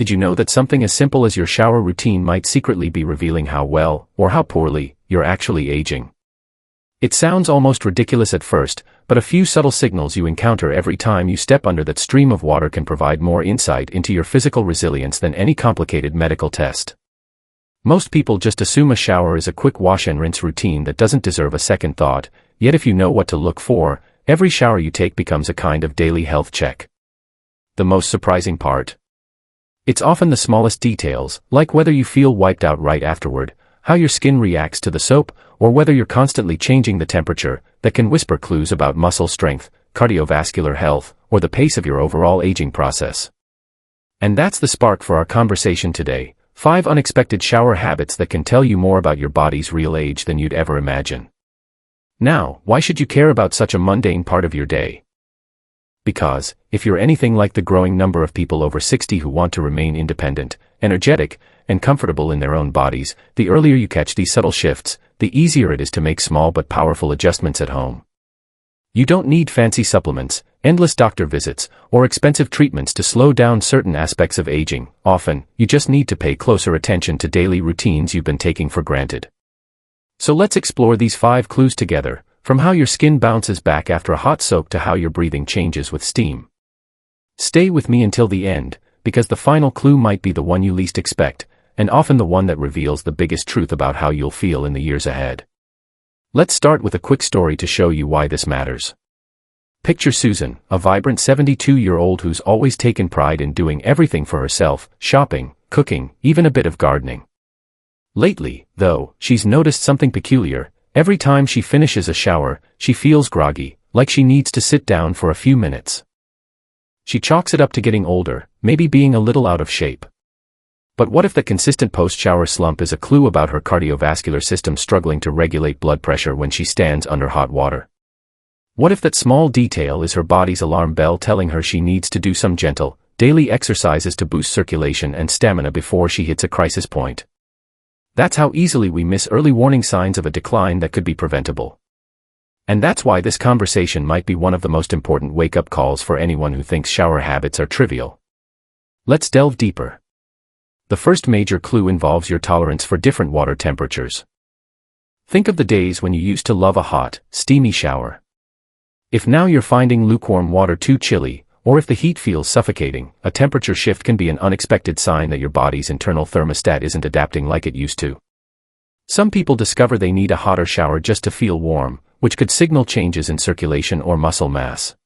Did you know that something as simple as your shower routine might secretly be revealing how well, or how poorly, you're actually aging? It sounds almost ridiculous at first, but a few subtle signals you encounter every time you step under that stream of water can provide more insight into your physical resilience than any complicated medical test. Most people just assume a shower is a quick wash and rinse routine that doesn't deserve a second thought, yet if you know what to look for, every shower you take becomes a kind of daily health check. The most surprising part? It's often the smallest details, like whether you feel wiped out right afterward, how your skin reacts to the soap, or whether you're constantly changing the temperature, that can whisper clues about muscle strength, cardiovascular health, or the pace of your overall aging process. And that's the spark for our conversation today: 5 unexpected shower habits that can tell you more about your body's real age than you'd ever imagine. Now, why should you care about such a mundane part of your day? Because, if you're anything like the growing number of people over 60 who want to remain independent, energetic, and comfortable in their own bodies, the earlier you catch these subtle shifts, the easier it is to make small but powerful adjustments at home. You don't need fancy supplements, endless doctor visits, or expensive treatments to slow down certain aspects of aging. Often, you just need to pay closer attention to daily routines you've been taking for granted. So let's explore these 5 clues together, from how your skin bounces back after a hot soak to how your breathing changes with steam. Stay with me until the end, because the final clue might be the one you least expect, and often the one that reveals the biggest truth about how you'll feel in the years ahead. Let's start with a quick story to show you why this matters. Picture Susan, a vibrant 72-year-old who's always taken pride in doing everything for herself: shopping, cooking, even a bit of gardening. Lately, though, she's noticed something peculiar. Every time she finishes a shower, she feels groggy, like she needs to sit down for a few minutes. She chalks it up to getting older, maybe being a little out of shape. But what if the consistent post-shower slump is a clue about her cardiovascular system struggling to regulate blood pressure when she stands under hot water? What if that small detail is her body's alarm bell telling her she needs to do some gentle, daily exercises to boost circulation and stamina before she hits a crisis point? That's how easily we miss early warning signs of a decline that could be preventable. And that's why this conversation might be one of the most important wake-up calls for anyone who thinks shower habits are trivial. Let's delve deeper. The first major clue involves your tolerance for different water temperatures. Think of the days when you used to love a hot, steamy shower. If now you're finding lukewarm water too chilly, or if the heat feels suffocating, a temperature shift can be an unexpected sign that your body's internal thermostat isn't adapting like it used to. Some people discover they need a hotter shower just to feel warm, which could signal changes in circulation or muscle mass.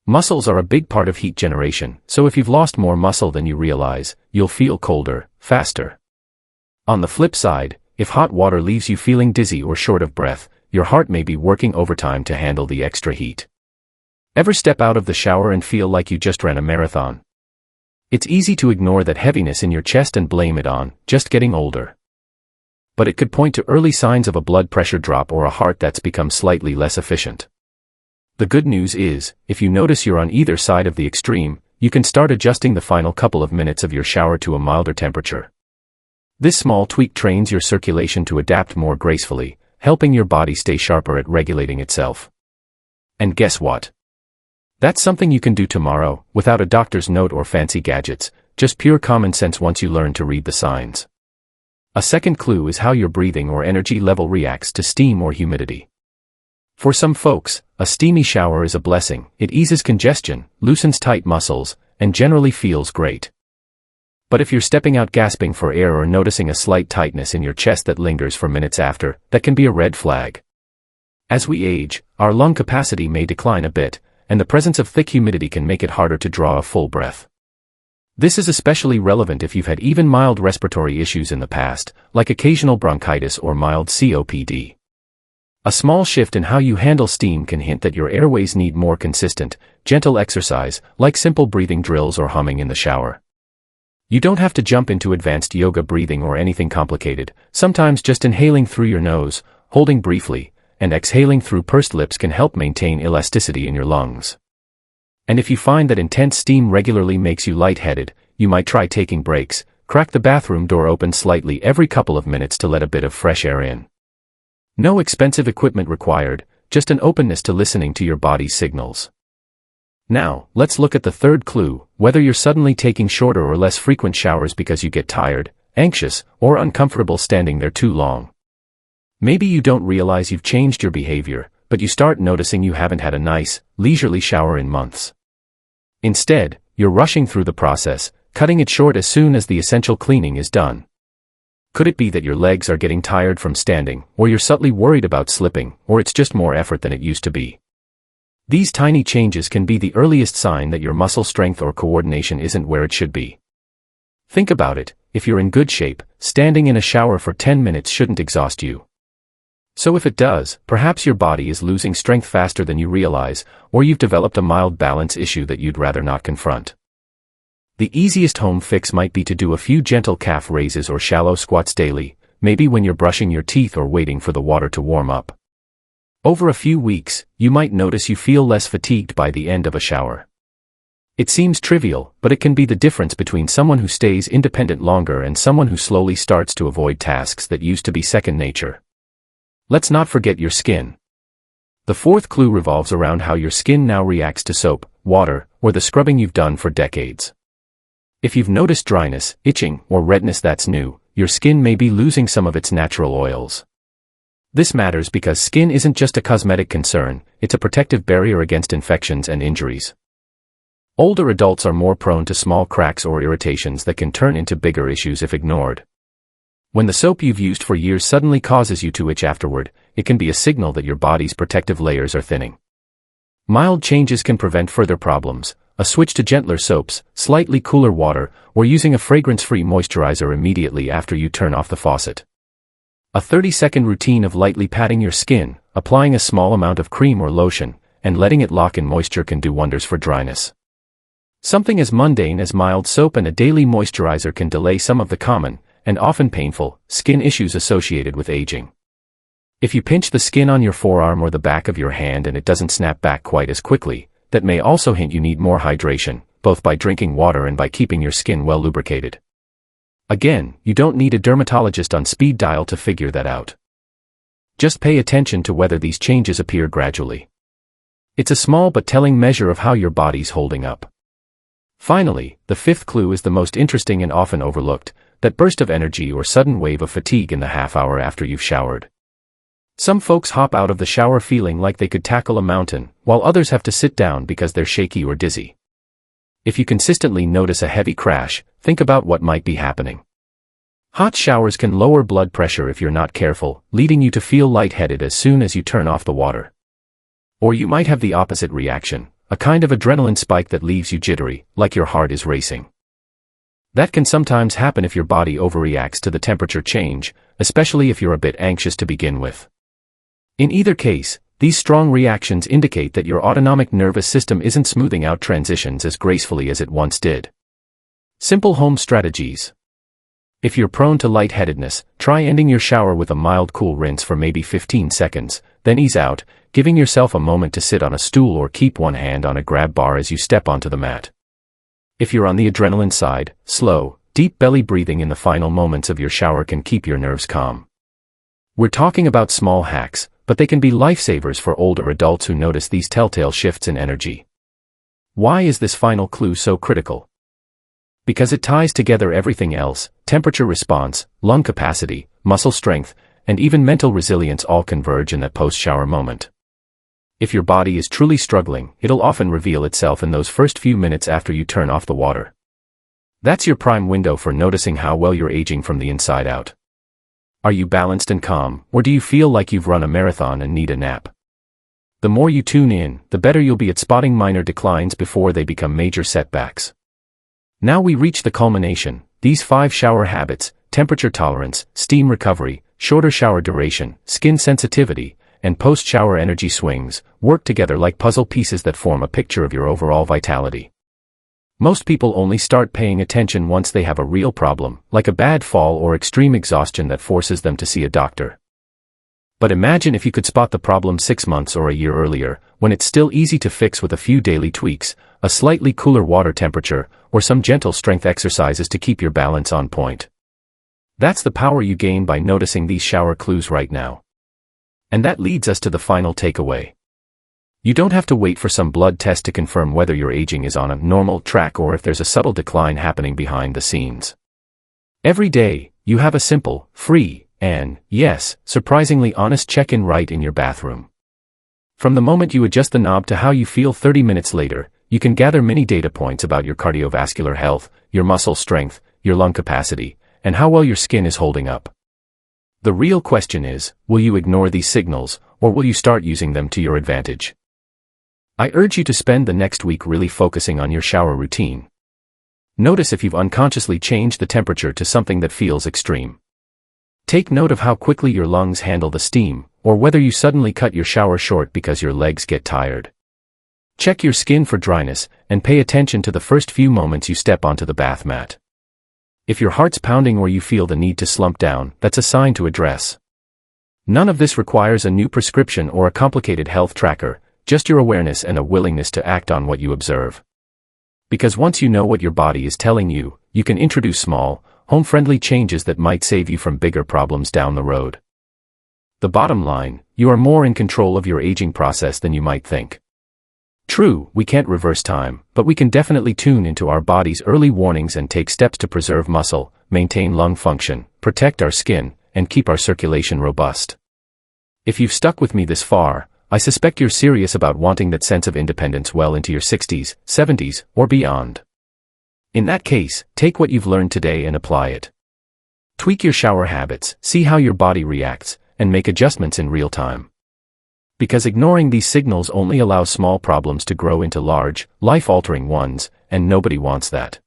Muscles are a big part of heat generation, so if you've lost more muscle than you realize, you'll feel colder, faster. On the flip side, if hot water leaves you feeling dizzy or short of breath, your heart may be working overtime to handle the extra heat. Ever step out of the shower and feel like you just ran a marathon? It's easy to ignore that heaviness in your chest and blame it on just getting older. But it could point to early signs of a blood pressure drop or a heart that's become slightly less efficient. The good news is, if you notice you're on either side of the extreme, you can start adjusting the final couple of minutes of your shower to a milder temperature. This small tweak trains your circulation to adapt more gracefully, helping your body stay sharper at regulating itself. And guess what? That's something you can do tomorrow, without a doctor's note or fancy gadgets, just pure common sense once you learn to read the signs. A second clue is how your breathing or energy level reacts to steam or humidity. For some folks, a steamy shower is a blessing. It eases congestion, loosens tight muscles, and generally feels great. But if you're stepping out gasping for air or noticing a slight tightness in your chest that lingers for minutes after, that can be a red flag. As we age, our lung capacity may decline a bit, and the presence of thick humidity can make it harder to draw a full breath. This is especially relevant if you've had even mild respiratory issues in the past, like occasional bronchitis or mild COPD. A small shift in how you handle steam can hint that your airways need more consistent, gentle exercise, like simple breathing drills or humming in the shower. You don't have to jump into advanced yoga breathing or anything complicated. Sometimes just inhaling through your nose, holding briefly, and exhaling through pursed lips can help maintain elasticity in your lungs. And if you find that intense steam regularly makes you lightheaded, you might try taking breaks. Crack the bathroom door open slightly every couple of minutes to let a bit of fresh air in. No expensive equipment required, just an openness to listening to your body's signals. Now, let's look at the third clue, whether you're suddenly taking shorter or less frequent showers because you get tired, anxious, or uncomfortable standing there too long. Maybe you don't realize you've changed your behavior, but you start noticing you haven't had a nice, leisurely shower in months. Instead, you're rushing through the process, cutting it short as soon as the essential cleaning is done. Could it be that your legs are getting tired from standing, or you're subtly worried about slipping, or it's just more effort than it used to be? These tiny changes can be the earliest sign that your muscle strength or coordination isn't where it should be. Think about it, if you're in good shape, standing in a shower for 10 minutes shouldn't exhaust you. So if it does, perhaps your body is losing strength faster than you realize, or you've developed a mild balance issue that you'd rather not confront. The easiest home fix might be to do a few gentle calf raises or shallow squats daily, maybe when you're brushing your teeth or waiting for the water to warm up. Over a few weeks, you might notice you feel less fatigued by the end of a shower. It seems trivial, but it can be the difference between someone who stays independent longer and someone who slowly starts to avoid tasks that used to be second nature. Let's not forget your skin. The fourth clue revolves around how your skin now reacts to soap, water, or the scrubbing you've done for decades. If you've noticed dryness, itching, or redness that's new, your skin may be losing some of its natural oils. This matters because skin isn't just a cosmetic concern, it's a protective barrier against infections and injuries. Older adults are more prone to small cracks or irritations that can turn into bigger issues if ignored. When the soap you've used for years suddenly causes you to itch afterward, it can be a signal that your body's protective layers are thinning. Mild changes can prevent further problems. A switch to gentler soaps, slightly cooler water, or using a fragrance-free moisturizer immediately after you turn off the faucet. A 30-second routine of lightly patting your skin, applying a small amount of cream or lotion, and letting it lock in moisture can do wonders for dryness. Something as mundane as mild soap and a daily moisturizer can delay some of the common, and often painful, skin issues associated with aging. If you pinch the skin on your forearm or the back of your hand and it doesn't snap back quite as quickly, that may also hint you need more hydration, both by drinking water and by keeping your skin well lubricated. Again, you don't need a dermatologist on speed dial to figure that out. Just pay attention to whether these changes appear gradually. It's a small but telling measure of how your body's holding up. Finally, the fifth clue is the most interesting and often overlooked, that burst of energy or sudden wave of fatigue in the half hour after you've showered. Some folks hop out of the shower feeling like they could tackle a mountain, while others have to sit down because they're shaky or dizzy. If you consistently notice a heavy crash, think about what might be happening. Hot showers can lower blood pressure if you're not careful, leading you to feel lightheaded as soon as you turn off the water. Or you might have the opposite reaction, a kind of adrenaline spike that leaves you jittery, like your heart is racing. That can sometimes happen if your body overreacts to the temperature change, especially if you're a bit anxious to begin with. In either case, these strong reactions indicate that your autonomic nervous system isn't smoothing out transitions as gracefully as it once did. Simple home strategies. If you're prone to lightheadedness, try ending your shower with a mild cool rinse for maybe 15 seconds, then ease out, giving yourself a moment to sit on a stool or keep one hand on a grab bar as you step onto the mat. If you're on the adrenaline side, slow, deep belly breathing in the final moments of your shower can keep your nerves calm. We're talking about small hacks, but they can be lifesavers for older adults who notice these telltale shifts in energy. Why is this final clue so critical? Because it ties together everything else: temperature response, lung capacity, muscle strength, and even mental resilience all converge in that post-shower moment. If your body is truly struggling, it'll often reveal itself in those first few minutes after you turn off the water. That's your prime window for noticing how well you're aging from the inside out. Are you balanced and calm, or do you feel like you've run a marathon and need a nap? The more you tune in, the better you'll be at spotting minor declines before they become major setbacks. Now we reach the culmination. These 5 shower habits: temperature tolerance, steam recovery, shorter shower duration, skin sensitivity, and post-shower energy swings, work together like puzzle pieces that form a picture of your overall vitality. Most people only start paying attention once they have a real problem, like a bad fall or extreme exhaustion that forces them to see a doctor. But imagine if you could spot the problem 6 months or a year earlier, when it's still easy to fix with a few daily tweaks, a slightly cooler water temperature, or some gentle strength exercises to keep your balance on point. That's the power you gain by noticing these shower clues right now. And that leads us to the final takeaway. You don't have to wait for some blood test to confirm whether your aging is on a normal track or if there's a subtle decline happening behind the scenes. Every day, you have a simple, free, and, yes, surprisingly honest check-in right in your bathroom. From the moment you adjust the knob to how you feel 30 minutes later, you can gather many data points about your cardiovascular health, your muscle strength, your lung capacity, and how well your skin is holding up. The real question is, will you ignore these signals, or will you start using them to your advantage? I urge you to spend the next week really focusing on your shower routine. Notice if you've unconsciously changed the temperature to something that feels extreme. Take note of how quickly your lungs handle the steam, or whether you suddenly cut your shower short because your legs get tired. Check your skin for dryness, and pay attention to the first few moments you step onto the bath mat. If your heart's pounding or you feel the need to slump down, that's a sign to address. None of this requires a new prescription or a complicated health tracker, just your awareness and a willingness to act on what you observe. Because once you know what your body is telling you, you can introduce small, home-friendly changes that might save you from bigger problems down the road. The bottom line, you are more in control of your aging process than you might think. True, we can't reverse time, but we can definitely tune into our body's early warnings and take steps to preserve muscle, maintain lung function, protect our skin, and keep our circulation robust. If you've stuck with me this far, I suspect you're serious about wanting that sense of independence well into your 60s, 70s, or beyond. In that case, take what you've learned today and apply it. Tweak your shower habits, see how your body reacts, and make adjustments in real time. Because ignoring these signals only allows small problems to grow into large, life-altering ones, and nobody wants that.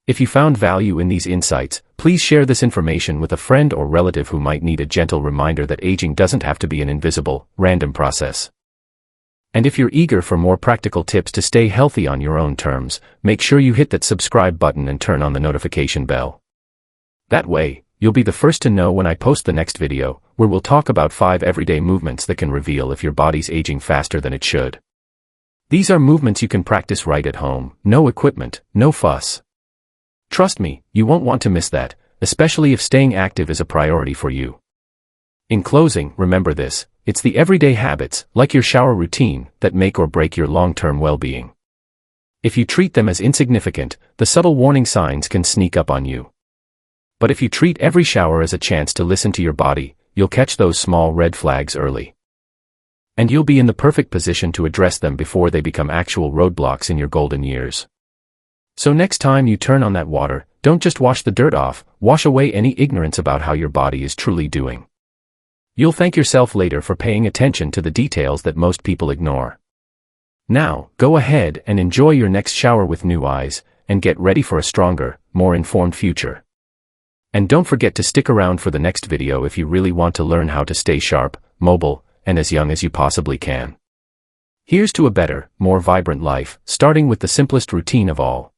If you found value in these insights, please share this information with a friend or relative who might need a gentle reminder that aging doesn't have to be an invisible, random process. And if you're eager for more practical tips to stay healthy on your own terms, make sure you hit that subscribe button and turn on the notification bell. That way, you'll be the first to know when I post the next video, where we'll talk about 5 everyday movements that can reveal if your body's aging faster than it should. These are movements you can practice right at home, no equipment, no fuss. Trust me, you won't want to miss that, especially if staying active is a priority for you. In closing, remember this, it's the everyday habits, like your shower routine, that make or break your long-term well-being. If you treat them as insignificant, the subtle warning signs can sneak up on you. But if you treat every shower as a chance to listen to your body, you'll catch those small red flags early. And you'll be in the perfect position to address them before they become actual roadblocks in your golden years. So next time you turn on that water, don't just wash the dirt off, wash away any ignorance about how your body is truly doing. You'll thank yourself later for paying attention to the details that most people ignore. Now, go ahead and enjoy your next shower with new eyes, and get ready for a stronger, more informed future. And don't forget to stick around for the next video if you really want to learn how to stay sharp, mobile, and as young as you possibly can. Here's to a better, more vibrant life, starting with the simplest routine of all.